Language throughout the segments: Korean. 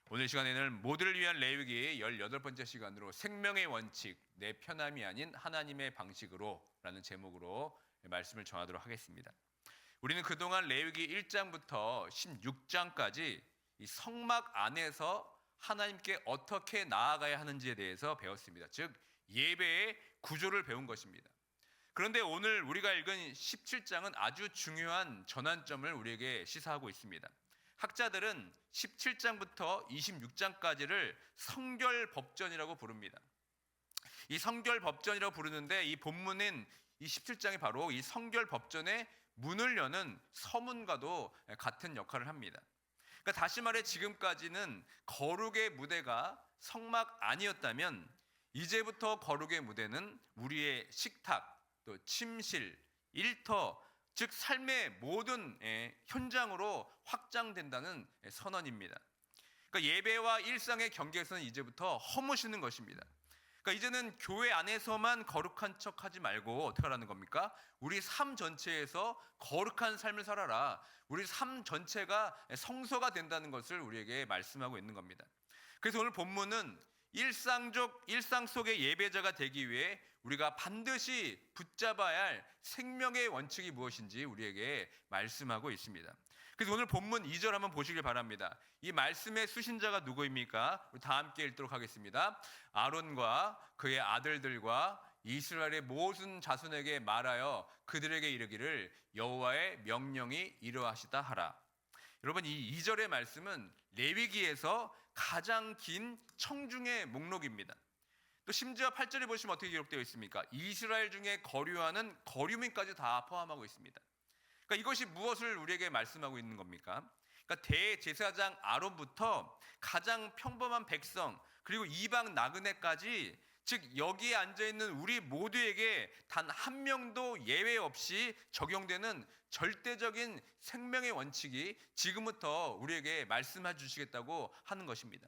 오늘 시간에는 모두를 위한 레위기 18번째 시간으로 생명의 원칙, 내 편함이 아닌 하나님의 방식으로 라는 제목으로 말씀을 전하도록 하겠습니다. 우리는 그동안 레위기 1장부터 16장까지 이 성막 안에서 하나님께 어떻게 나아가야 하는지에 대해서 배웠습니다. 즉 예배의 구조를 배운 것입니다. 그런데 오늘 우리가 읽은 17장은 아주 중요한 전환점을 우리에게 시사하고 있습니다. 학자들은 17장부터 26장까지를 성결법전이라고 부릅니다. 이 성결법전이라고 부르는데 이 본문인 이 17장이 바로 이 성결법전의 문을 여는 서문과도 같은 역할을 합니다. 그러니까 다시 말해 지금까지는 거룩의 무대가 성막 아니었다면 이제부터 거룩의 무대는 우리의 식탁, 또 침실, 일터, 즉 삶의 모든 현장으로 확장된다는 선언입니다. 그러니까 예배와 일상의 경계에서는 이제부터 허무시는 것입니다. 그러니까 이제는 교회 안에서만 거룩한 척하지 말고 어떻게 하라는 겁니까? 우리 삶 전체에서 거룩한 삶을 살아라. 우리 삶 전체가 성소가 된다는 것을 우리에게 말씀하고 있는 겁니다. 그래서 오늘 본문은 일상 속의 예배자가 되기 위해 우리가 반드시 붙잡아야 할 생명의 원칙이 무엇인지 우리에게 말씀하고 있습니다. 그래서 오늘 본문 2절 한번 보시길 바랍니다. 이 말씀의 수신자가 누구입니까? 우리 다 함께 읽도록 하겠습니다. 아론과 그의 아들들과 이스라엘의 모든 자손에게 말하여 그들에게 이르기를 여호와의 명령이 이러하시다 하라. 여러분, 이 2절의 말씀은 레위기에서 가장 긴 청중의 목록입니다. 또 심지어 8절에 보시면 어떻게 기록되어 있습니까? 이스라엘 중에 거류하는 거류민까지 다 포함하고 있습니다. 그러니까 이것이 무엇을 우리에게 말씀하고 있는 겁니까? 그러니까 대제사장 아론부터 가장 평범한 백성 그리고 이방 나그네까지, 즉 여기에 앉아있는 우리 모두에게 단 한 명도 예외 없이 적용되는 절대적인 생명의 원칙이 지금부터 우리에게 말씀해 주시겠다고 하는 것입니다.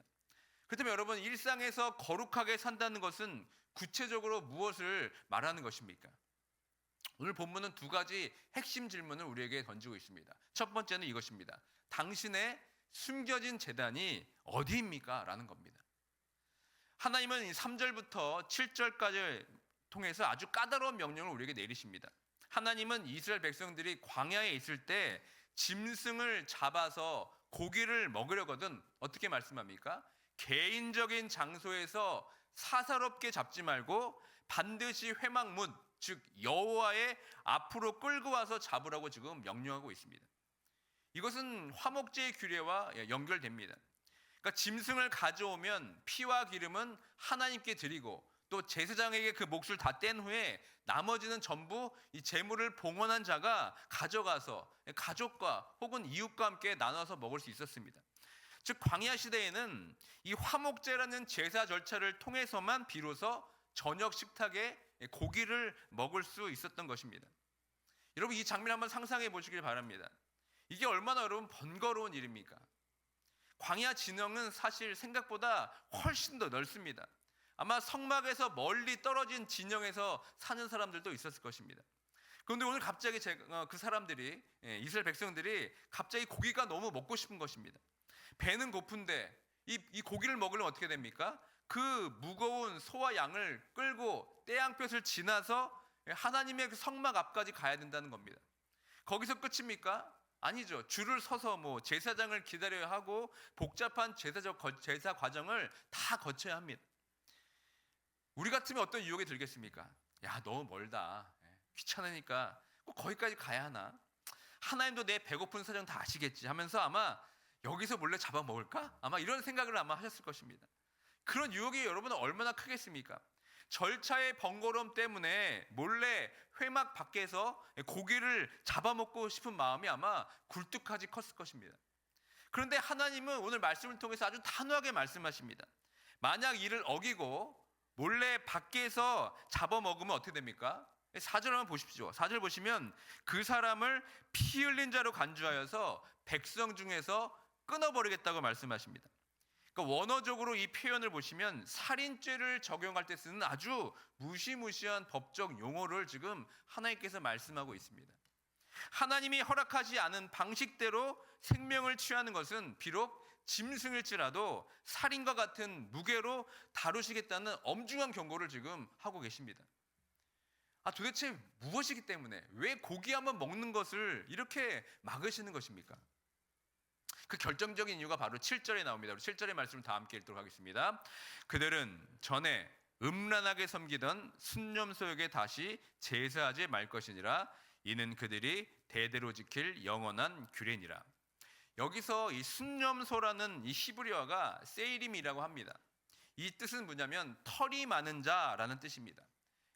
그렇다면 여러분, 일상에서 거룩하게 산다는 것은 구체적으로 무엇을 말하는 것입니까? 오늘 본문은 두 가지 핵심 질문을 우리에게 던지고 있습니다. 첫 번째는 이것입니다. 당신의 숨겨진 재단이 어디입니까? 라는 겁니다. 하나님은 3절부터 7절까지 통해서 아주 까다로운 명령을 우리에게 내리십니다. 하나님은 이스라엘 백성들이 광야에 있을 때 짐승을 잡아서 고기를 먹으려거든 어떻게 말씀합니까? 개인적인 장소에서 사사롭게 잡지 말고 반드시 회막문, 즉 여호와의 앞으로 끌고 와서 잡으라고 지금 명령하고 있습니다. 이것은 화목제의 규례와 연결됩니다. 그러니까 짐승을 가져오면 피와 기름은 하나님께 드리고 또 제사장에게 그 몫을 다 뗀 후에 나머지는 전부 이 제물을 봉헌한 자가 가져가서 가족과 혹은 이웃과 함께 나눠서 먹을 수 있었습니다. 즉 광야 시대에는 이 화목제라는 제사 절차를 통해서만 비로소 저녁 식탁에 고기를 먹을 수 있었던 것입니다. 여러분, 이 장면 한번 상상해 보시길 바랍니다. 이게 얼마나 여러분 번거로운 일입니까? 광야 진영은 사실 생각보다 훨씬 더 넓습니다. 아마 성막에서 멀리 떨어진 진영에서 사는 사람들도 있었을 것입니다. 그런데 오늘 갑자기 그 사람들이, 이스라엘 백성들이 갑자기 고기가 너무 먹고 싶은 것입니다. 배는 고픈데 이 고기를 먹으려면 어떻게 됩니까? 그 무거운 소와 양을 끌고 떼양볕을 지나서 하나님의 그 성막 앞까지 가야 된다는 겁니다. 거기서 끝입니까? 아니죠. 줄을 서서 제사장을 기다려야 하고 복잡한 제사 과정을 다 거쳐야 합니다. 우리 같으면 어떤 유혹이 들겠습니까? 야, 너무 멀다. 귀찮으니까 꼭 거기까지 가야 하나? 하나님도 내 배고픈 사정 다 아시겠지 하면서 아마 여기서 몰래 잡아먹을까? 아마 이런 생각을 아마 하셨을 것입니다. 그런 유혹이 여러분은 얼마나 크겠습니까? 절차의 번거로움 때문에 몰래 회막 밖에서 고기를 잡아먹고 싶은 마음이 아마 굴뚝까지 컸을 것입니다. 그런데 하나님은 오늘 말씀을 통해서 아주 단호하게 말씀하십니다. 만약 이를 어기고 몰래 밖에서 잡아먹으면 어떻게 됩니까? 4절 한번 보십시오. 4절 보시면 그 사람을 피 흘린 자로 간주하여서 백성 중에서 끊어버리겠다고 말씀하십니다. 그러니까 원어적으로 이 표현을 보시면 살인죄를 적용할 때 쓰는 아주 무시무시한 법적 용어를 지금 하나님께서 말씀하고 있습니다. 하나님이 허락하지 않은 방식대로 생명을 취하는 것은 비록 짐승일지라도 살인과 같은 무게로 다루시겠다는 엄중한 경고를 지금 하고 계십니다. 도대체 무엇이기 때문에, 왜 고기 한번 먹는 것을 이렇게 막으시는 것입니까? 그 결정적인 이유가 바로 7절에 나옵니다. 우리 7절의 말씀을 다 함께 읽도록 하겠습니다. 그들은 전에 음란하게 섬기던 순념소에게 다시 제사하지 말 것이니라. 이는 그들이 대대로 지킬 영원한 규례니라. 여기서 이 순념소라는 이 히브리어가 세이림이라고 합니다. 이 뜻은 뭐냐면 털이 많은 자라는 뜻입니다.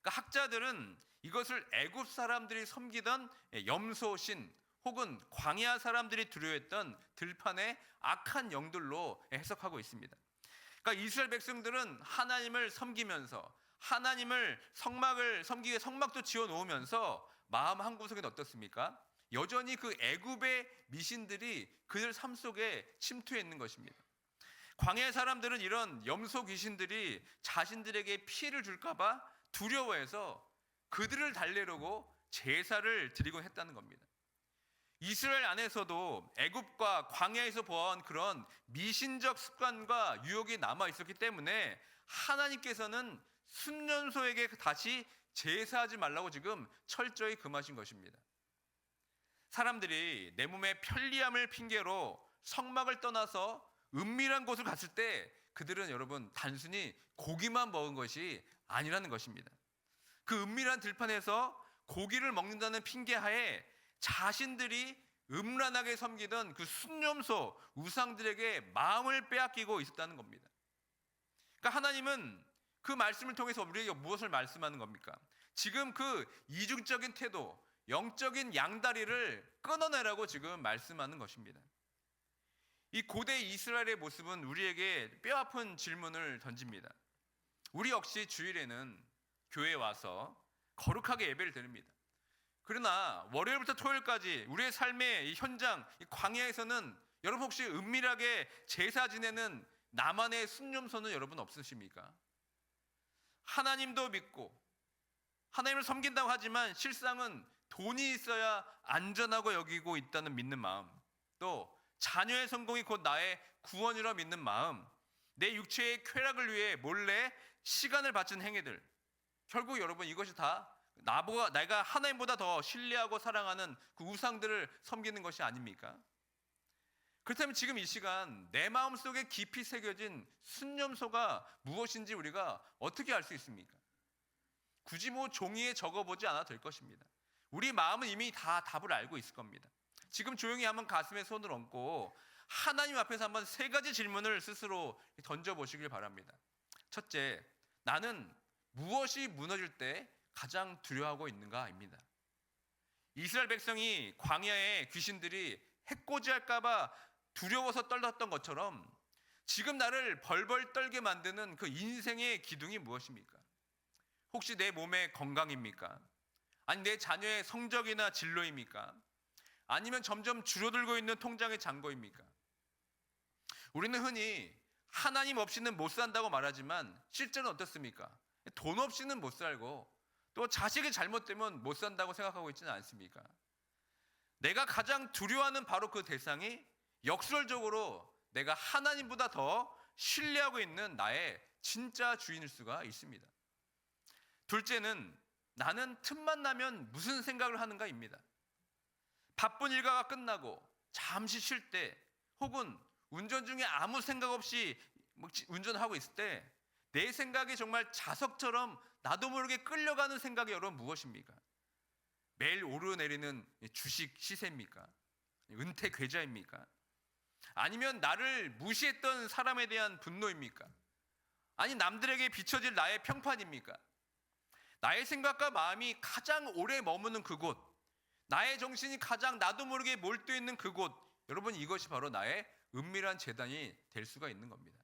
그러니까 학자들은 이것을 애굽 사람들이 섬기던 염소신 혹은 광야 사람들이 두려워했던 들판의 악한 영들로 해석하고 있습니다. 그러니까 이스라엘 백성들은 하나님을 섬기면서 하나님을 섬기기 위해 성막도 지어 놓으면서 마음 한구석엔 어떻습니까? 여전히 그 애굽의 미신들이 그들 삶 속에 침투해 있는 것입니다. 광야의 사람들은 이런 염소 귀신들이 자신들에게 피해를 줄까 봐 두려워해서 그들을 달래려고 제사를 드리곤 했다는 겁니다. 이스라엘 안에서도 애굽과 광야에서 보아온 그런 미신적 습관과 유혹이 남아 있었기 때문에 하나님께서는 순년소에게 다시 제사하지 말라고 지금 철저히 금하신 것입니다. 사람들이 내 몸의 편리함을 핑계로 성막을 떠나서 은밀한 곳을 갔을 때 그들은 여러분 단순히 고기만 먹은 것이 아니라는 것입니다. 그 은밀한 들판에서 고기를 먹는다는 핑계하에 자신들이 음란하게 섬기던 그 순념소 우상들에게 마음을 빼앗기고 있었다는 겁니다. 그러니까 하나님은 그 말씀을 통해서 우리에게 무엇을 말씀하는 겁니까? 지금 그 이중적인 태도, 영적인 양다리를 끊어내라고 지금 말씀하는 것입니다. 이 고대 이스라엘의 모습은 우리에게 뼈아픈 질문을 던집니다. 우리 역시 주일에는 교회에 와서 거룩하게 예배를 드립니다. 그러나 월요일부터 토요일까지 우리의 삶의 이 현장, 이 광야에서는 여러분 혹시 은밀하게 제사 지내는 나만의 순념소는 여러분 없으십니까? 하나님도 믿고 하나님을 섬긴다고 하지만 실상은 돈이 있어야 안전하고 여기고 있다는 믿는 마음, 또 자녀의 성공이 곧 나의 구원이라 믿는 마음, 내 육체의 쾌락을 위해 몰래 시간을 바치는 행위들, 결국 여러분 이것이 다 내가 하나님보다 더 신뢰하고 사랑하는 그 우상들을 섬기는 것이 아닙니까? 그렇다면 지금 이 시간 내 마음속에 깊이 새겨진 순념소가 무엇인지 우리가 어떻게 알 수 있습니까? 굳이 종이에 적어보지 않아도 될 것입니다. 우리 마음은 이미 다 답을 알고 있을 겁니다. 지금 조용히 한번 가슴에 손을 얹고 하나님 앞에서 한번 3가지 질문을 스스로 던져보시길 바랍니다. 첫째, 나는 무엇이 무너질 때 가장 두려워하고 있는가입니다. 이스라엘 백성이 광야에 귀신들이 해코지할까 봐 두려워서 떨었던 것처럼 지금 나를 벌벌 떨게 만드는 그 인생의 기둥이 무엇입니까? 혹시 내 몸의 건강입니까? 아니 내 자녀의 성적이나 진로입니까? 아니면 점점 줄어들고 있는 통장의 잔고입니까? 우리는 흔히 하나님 없이는 못 산다고 말하지만 실제는 어떻습니까? 돈 없이는 못 살고 또 자식이 잘못되면 못 산다고 생각하고 있지는 않습니까? 내가 가장 두려워하는 바로 그 대상이 역설적으로 내가 하나님보다 더 신뢰하고 있는 나의 진짜 주인일 수가 있습니다. 둘째는 나는 틈만 나면 무슨 생각을 하는가입니다. 바쁜 일과가 끝나고 잠시 쉴 때 혹은 운전 중에 아무 생각 없이 운전하고 있을 때 내 생각이 정말 자석처럼 나도 모르게 끌려가는 생각이 여러분 무엇입니까? 매일 오르내리는 주식 시세입니까? 은퇴 계좌입니까? 아니면 나를 무시했던 사람에 대한 분노입니까? 아니 남들에게 비춰질 나의 평판입니까? 나의 생각과 마음이 가장 오래 머무는 그곳, 나의 정신이 가장 나도 모르게 몰두해 있는 그곳, 여러분 이것이 바로 나의 은밀한 재단이 될 수가 있는 겁니다.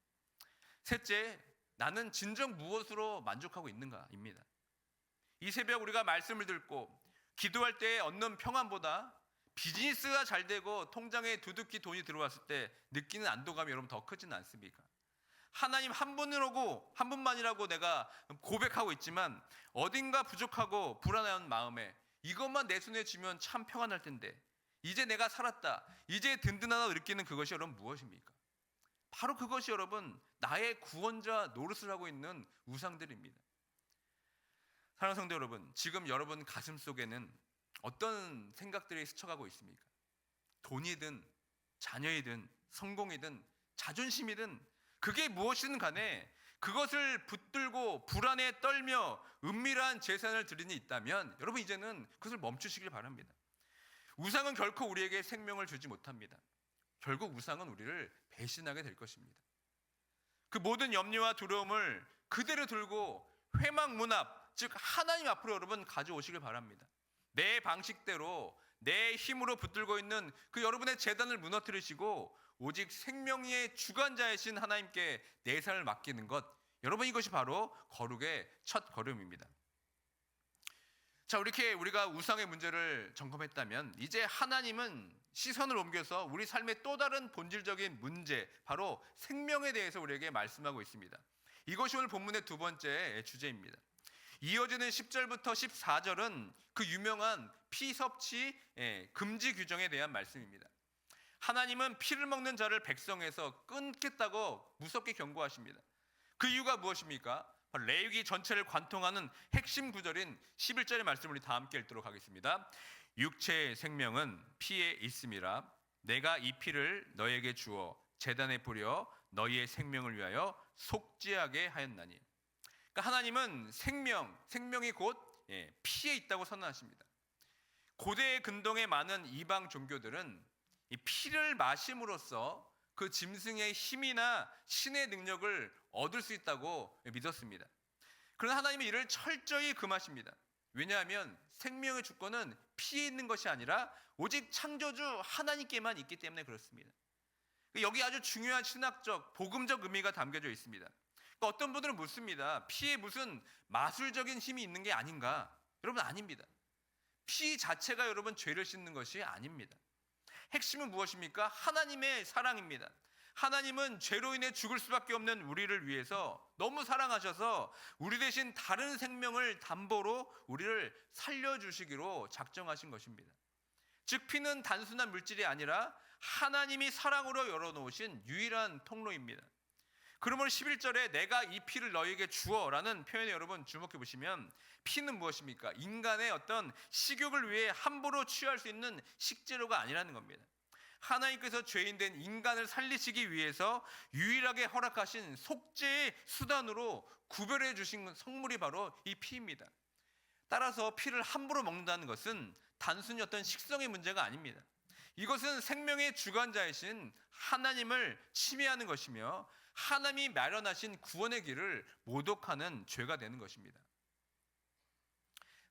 셋째, 나는 진정 무엇으로 만족하고 있는가입니다. 이 새벽 우리가 말씀을 듣고 기도할 때 얻는 평안보다 비즈니스가 잘 되고 통장에 두둑히 돈이 들어왔을 때 느끼는 안도감이 여러분 더 크지는 않습니까? 하나님 한 분만이라고 내가 고백하고 있지만 어딘가 부족하고 불안한 마음에 이것만 내 손에 쥐면 참 평안할 텐데 이제 내가 살았다, 이제 든든하다 느끼는 그것이 여러분 무엇입니까? 바로 그것이 여러분 나의 구원자 노릇을 하고 있는 우상들입니다. 사랑하는 성도 여러분, 지금 여러분 가슴 속에는 어떤 생각들이 스쳐가고 있습니까? 돈이든 자녀이든 성공이든 자존심이든 그게 무엇이든 간에 그것을 붙들고 불안에 떨며 은밀한 제사를 드리니 있다면 여러분 이제는 그것을 멈추시길 바랍니다. 우상은 결코 우리에게 생명을 주지 못합니다. 결국 우상은 우리를 배신하게 될 것입니다. 그 모든 염려와 두려움을 그대로 들고 회막 문 앞, 즉 하나님 앞으로 여러분 가져오시길 바랍니다. 내 방식대로 내 힘으로 붙들고 있는 그 여러분의 재단을 무너뜨리시고 오직 생명의 주관자이신 하나님께 내 삶을 맡기는 것, 여러분 이것이 바로 거룩의 첫 걸음입니다. 자, 이렇게 우리가 우상의 문제를 점검했다면 이제 하나님은 시선을 옮겨서 우리 삶의 또 다른 본질적인 문제, 바로 생명에 대해서 우리에게 말씀하고 있습니다. 이것이 오늘 본문의 두 번째 주제입니다. 이어지는 10절부터 14절은 그 유명한 피 섭취 금지 규정에 대한 말씀입니다. 하나님은 피를 먹는 자를 백성에서 끊겠다고 무섭게 경고하십니다. 그 이유가 무엇입니까? 바로 레위기 전체를 관통하는 핵심 구절인 11절의 말씀을 우리 다 함께 읽도록 하겠습니다. 육체의 생명은 피에 있음이라. 내가 이 피를 너에게 주어 제단에 뿌려 너희의 생명을 위하여 속죄하게 하였나니. 그러니까 하나님은 생명이 곧 피에 있다고 선언하십니다. 고대의 근동에 많은 이방 종교들은 이 피를 마심으로써 그 짐승의 힘이나 신의 능력을 얻을 수 있다고 믿었습니다. 그러나 하나님은 이를 철저히 금하십니다. 왜냐하면 생명의 주권은 피에 있는 것이 아니라 오직 창조주 하나님께만 있기 때문에 그렇습니다. 여기 아주 중요한 신학적, 복음적 의미가 담겨져 있습니다. 그러니까 어떤 분들은 묻습니다. 피에 무슨 마술적인 힘이 있는 게 아닌가? 여러분 아닙니다. 피 자체가 여러분 죄를 씻는 것이 아닙니다. 핵심은 무엇입니까? 하나님의 사랑입니다. 하나님은 죄로 인해 죽을 수밖에 없는 우리를 위해서 너무 사랑하셔서 우리 대신 다른 생명을 담보로 우리를 살려주시기로 작정하신 것입니다. 즉 피는 단순한 물질이 아니라 하나님이 사랑으로 열어놓으신 유일한 통로입니다. 그러므로 11절에 내가 이 피를 너에게 주어라는 표현에 여러분 주목해 보시면 피는 무엇입니까? 인간의 어떤 식욕을 위해 함부로 취할 수 있는 식재료가 아니라는 겁니다. 하나님께서 죄인된 인간을 살리시기 위해서 유일하게 허락하신 속죄의 수단으로 구별해 주신 성물이 바로 이 피입니다. 따라서 피를 함부로 먹는다는 것은 단순히 어떤 식성의 문제가 아닙니다. 이것은 생명의 주관자이신 하나님을 침해하는 것이며 하나님이 마련하신 구원의 길을 모독하는 죄가 되는 것입니다.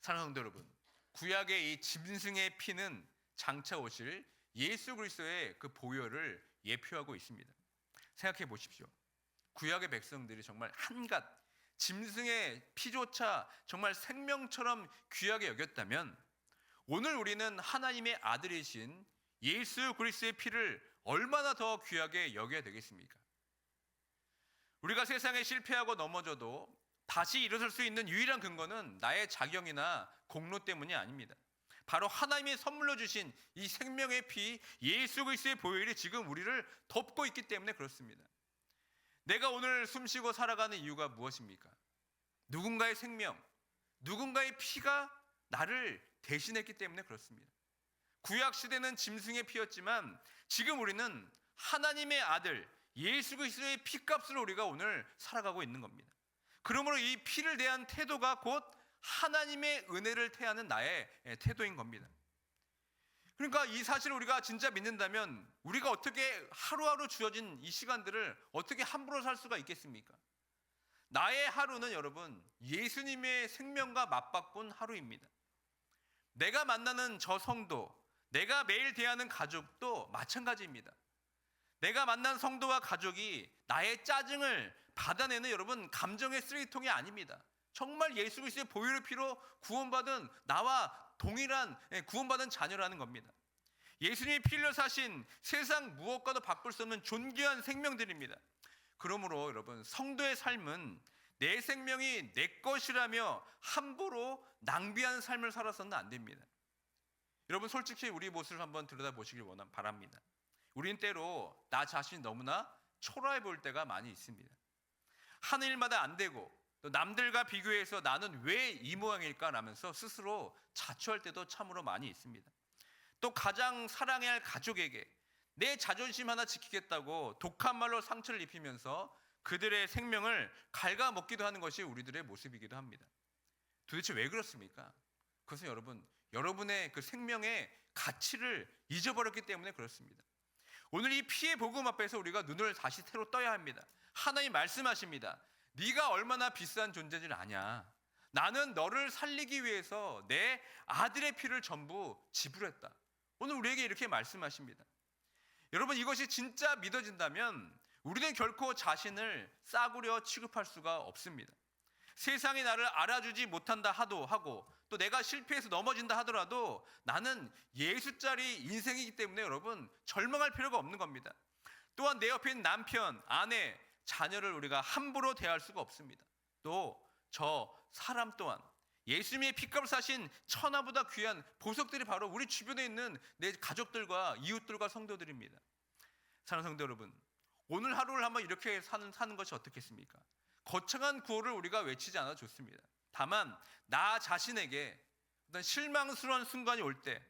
사랑하는 성도 여러분, 구약의 이 짐승의 피는 장차 오실 예수 그리스도의 그 보혈을 예표하고 있습니다. 생각해 보십시오. 구약의 백성들이 정말 한갓 짐승의 피조차 정말 생명처럼 귀하게 여겼다면 오늘 우리는 하나님의 아들이신 예수 그리스도의 피를 얼마나 더 귀하게 여겨야 되겠습니까? 우리가 세상에 실패하고 넘어져도 다시 일어설 수 있는 유일한 근거는 나의 자경이나 공로 때문이 아닙니다. 바로 하나님이 선물로 주신 이 생명의 피 예수 그리스도의 보혈이 지금 우리를 덮고 있기 때문에 그렇습니다. 내가 오늘 숨쉬고 살아가는 이유가 무엇입니까? 누군가의 생명, 누군가의 피가 나를 대신했기 때문에 그렇습니다. 구약 시대는 짐승의 피였지만 지금 우리는 하나님의 아들 예수 그리스도의 피값으로 우리가 오늘 살아가고 있는 겁니다. 그러므로 이 피를 대한 태도가 곧 하나님의 은혜를 태하는 나의 태도인 겁니다. 그러니까 이 사실을 우리가 진짜 믿는다면 우리가 어떻게 하루하루 주어진 이 시간들을 어떻게 함부로 살 수가 있겠습니까? 나의 하루는 여러분 예수님의 생명과 맞바꾼 하루입니다. 내가 만나는 저 성도, 내가 매일 대하는 가족도 마찬가지입니다. 내가 만난 성도와 가족이 나의 짜증을 받아내는 여러분 감정의 쓰레기통이 아닙니다. 정말 예수 그리스도의 보혈의 피로 구원받은 나와 동일한 구원받은 자녀라는 겁니다. 예수님이 피 흘려 사신 세상 무엇과도 바꿀 수 없는 존귀한 생명들입니다. 그러므로 여러분 성도의 삶은 내 생명이 내 것이라며 함부로 낭비하는 삶을 살아서는 안 됩니다. 여러분 솔직히 우리 모습을 한번 들여다보시길 바랍니다. 우린 때로 나 자신이 너무나 초라해 보일 때가 많이 있습니다. 하는 일마다 안 되고 또 남들과 비교해서 나는 왜 이 모양일까 라면서 스스로 자초할 때도 참으로 많이 있습니다. 또 가장 사랑해야 할 가족에게 내 자존심 하나 지키겠다고 독한 말로 상처를 입히면서 그들의 생명을 갉아먹기도 하는 것이 우리들의 모습이기도 합니다. 도대체 왜 그렇습니까? 그것은 여러분의 그 생명의 가치를 잊어버렸기 때문에 그렇습니다. 오늘 이 피해 복음 앞에서 우리가 눈을 다시 새로 떠야 합니다. 하나님 말씀하십니다. 네가 얼마나 비싼 존재인지 아냐. 나는 너를 살리기 위해서 내 아들의 피를 전부 지불했다. 오늘 우리에게 이렇게 말씀하십니다. 여러분, 이것이 진짜 믿어진다면 우리는 결코 자신을 싸구려 취급할 수가 없습니다. 세상이 나를 알아주지 못한다 하고 또 내가 실패해서 넘어진다 하더라도 나는 예수짜리 인생이기 때문에 여러분 절망할 필요가 없는 겁니다. 또한 내 옆에 있는 남편, 아내, 자녀를 우리가 함부로 대할 수가 없습니다. 또 저 사람 또한 예수님의 피값을 사신 천하보다 귀한 보석들이 바로 우리 주변에 있는 내 가족들과 이웃들과 성도들입니다. 사랑하는 성도 여러분, 오늘 하루를 한번 이렇게 사는 것이 어떻겠습니까? 거창한 구호를 우리가 외치지 않아도 좋습니다. 다만 나 자신에게 어떤 실망스러운 순간이 올 때,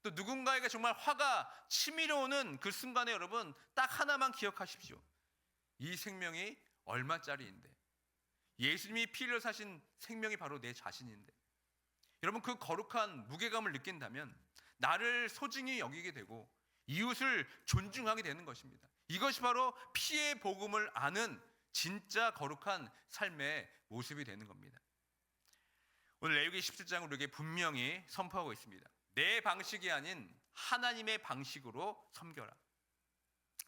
또 누군가에게 정말 화가 치밀어 오는 그 순간에 여러분 딱 하나만 기억하십시오. 이 생명이 얼마짜리인데, 예수님이 피를 사신 생명이 바로 내 자신인데, 여러분 그 거룩한 무게감을 느낀다면 나를 소중히 여기게 되고 이웃을 존중하게 되는 것입니다. 이것이 바로 피의 복음을 아는 진짜 거룩한 삶의 모습이 되는 겁니다. 오늘 레위기 17장은 우리에게 분명히 선포하고 있습니다. 내 방식이 아닌 하나님의 방식으로 섬겨라.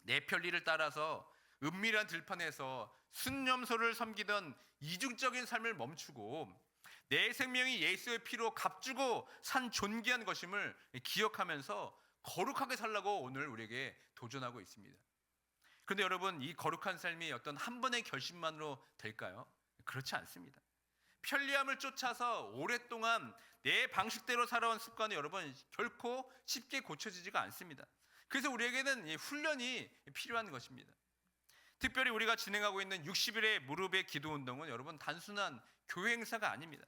내 편리를 따라서 은밀한 들판에서 순념소를 섬기던 이중적인 삶을 멈추고 내 생명이 예수의 피로 값주고 산 존귀한 것임을 기억하면서 거룩하게 살라고 오늘 우리에게 도전하고 있습니다. 그런데 여러분, 이 거룩한 삶이 어떤 한 번의 결심만으로 될까요? 그렇지 않습니다. 편리함을 쫓아서 오랫동안 내 방식대로 살아온 습관이 여러분 결코 쉽게 고쳐지지가 않습니다. 그래서 우리에게는 훈련이 필요한 것입니다. 특별히 우리가 진행하고 있는 60일의 무릎의 기도 운동은 여러분 단순한 교회 행사가 아닙니다.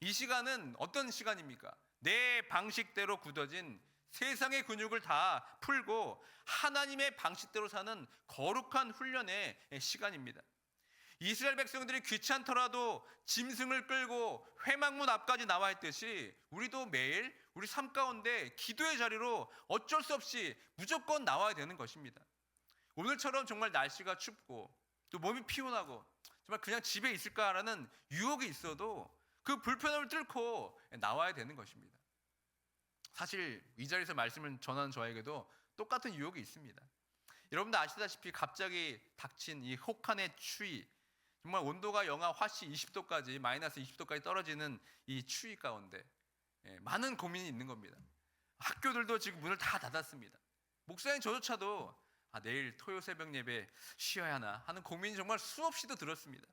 이 시간은 어떤 시간입니까? 내 방식대로 굳어진 세상의 근육을 다 풀고 하나님의 방식대로 사는 거룩한 훈련의 시간입니다. 이스라엘 백성들이 귀찮더라도 짐승을 끌고 회막문 앞까지 나와 있듯이 우리도 매일 우리 삶 가운데 기도의 자리로 어쩔 수 없이 무조건 나와야 되는 것입니다. 오늘처럼 정말 날씨가 춥고 또 몸이 피곤하고 정말 그냥 집에 있을까라는 유혹이 있어도 그 불편함을 뚫고 나와야 되는 것입니다. 사실 이 자리에서 말씀을 전하는 저에게도 똑같은 유혹이 있습니다. 여러분들 아시다시피 갑자기 닥친 이 혹한의 추위, 정말 온도가 영하 화씨 20도까지 마이너스 20도까지 떨어지는 이 추위 가운데 많은 고민이 있는 겁니다. 학교들도 지금 문을 다 닫았습니다. 목사님 저조차도 내일 토요 새벽 예배 쉬어야 하나 하는 고민이 정말 수없이도 들었습니다.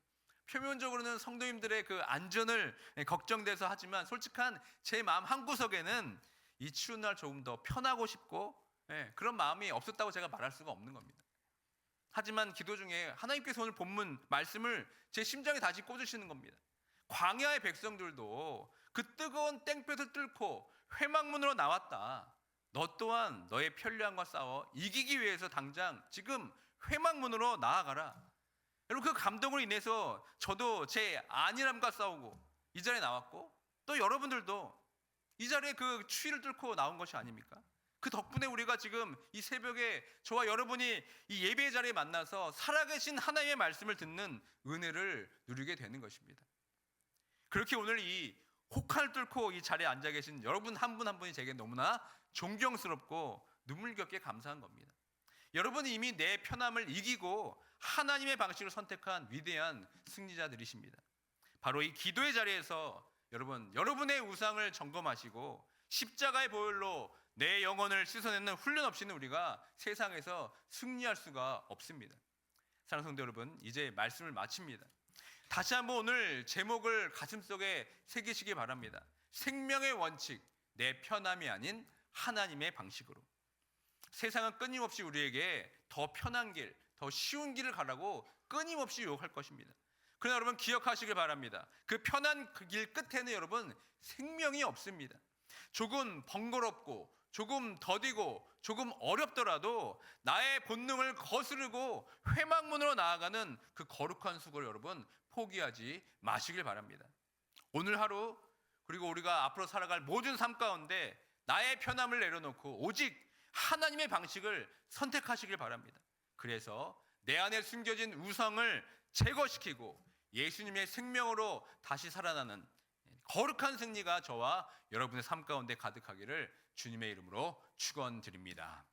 표면적으로는 성도님들의 그 안전을 걱정돼서 하지만 솔직한 제 마음 한구석에는 이 추운 날 조금 더 편하고 싶고 그런 마음이 없었다고 제가 말할 수가 없는 겁니다. 하지만 기도 중에 하나님께서 오늘 본문 말씀을 제 심장에 다시 꽂으시는 겁니다. 광야의 백성들도 그 뜨거운 땡볕을 뚫고 회막문으로 나왔다. 너 또한 너의 편리함과 싸워 이기기 위해서 당장 지금 회막문으로 나아가라. 여러분 그 감동으로 인해서 저도 제 안일함과 싸우고 이 자리에 나왔고 또 여러분들도 이 자리에 그 추위를 뚫고 나온 것이 아닙니까? 그 덕분에 우리가 지금 이 새벽에 저와 여러분이 이 예배의 자리에 만나서 살아계신 하나님의 말씀을 듣는 은혜를 누리게 되는 것입니다. 그렇게 오늘 이 혹한을 뚫고 이 자리에 앉아 계신 여러분 한 분 한 분이 제게 너무나 존경스럽고 눈물겹게 감사한 겁니다. 여러분이 이미 내 편함을 이기고 하나님의 방식을 선택한 위대한 승리자들이십니다. 바로 이 기도의 자리에서 여러분의 우상을 점검하시고 십자가의 보혈로 내 영혼을 씻어내는 훈련 없이는 우리가 세상에서 승리할 수가 없습니다. 사랑하는 성도 여러분, 이제 말씀을 마칩니다. 다시 한번 오늘 제목을 가슴속에 새기시기 바랍니다. 생명의 원칙, 내 편함이 아닌 하나님의 방식으로. 세상은 끊임없이 우리에게 더 편한 길, 더 쉬운 길을 가라고 끊임없이 유혹할 것입니다. 그러나 여러분 기억하시길 바랍니다. 그 편한 그 길 끝에는 여러분 생명이 없습니다. 조금 번거롭고 조금 더디고 조금 어렵더라도 나의 본능을 거스르고 회망문으로 나아가는 그 거룩한 수고를 여러분 포기하지 마시길 바랍니다. 오늘 하루 그리고 우리가 앞으로 살아갈 모든 삶 가운데 나의 편함을 내려놓고 오직 하나님의 방식을 선택하시길 바랍니다. 그래서 내 안에 숨겨진 우상을 제거시키고 예수님의 생명으로 다시 살아나는 거룩한 승리가 저와 여러분의 삶 가운데 가득하기를 주님의 이름으로 축원드립니다.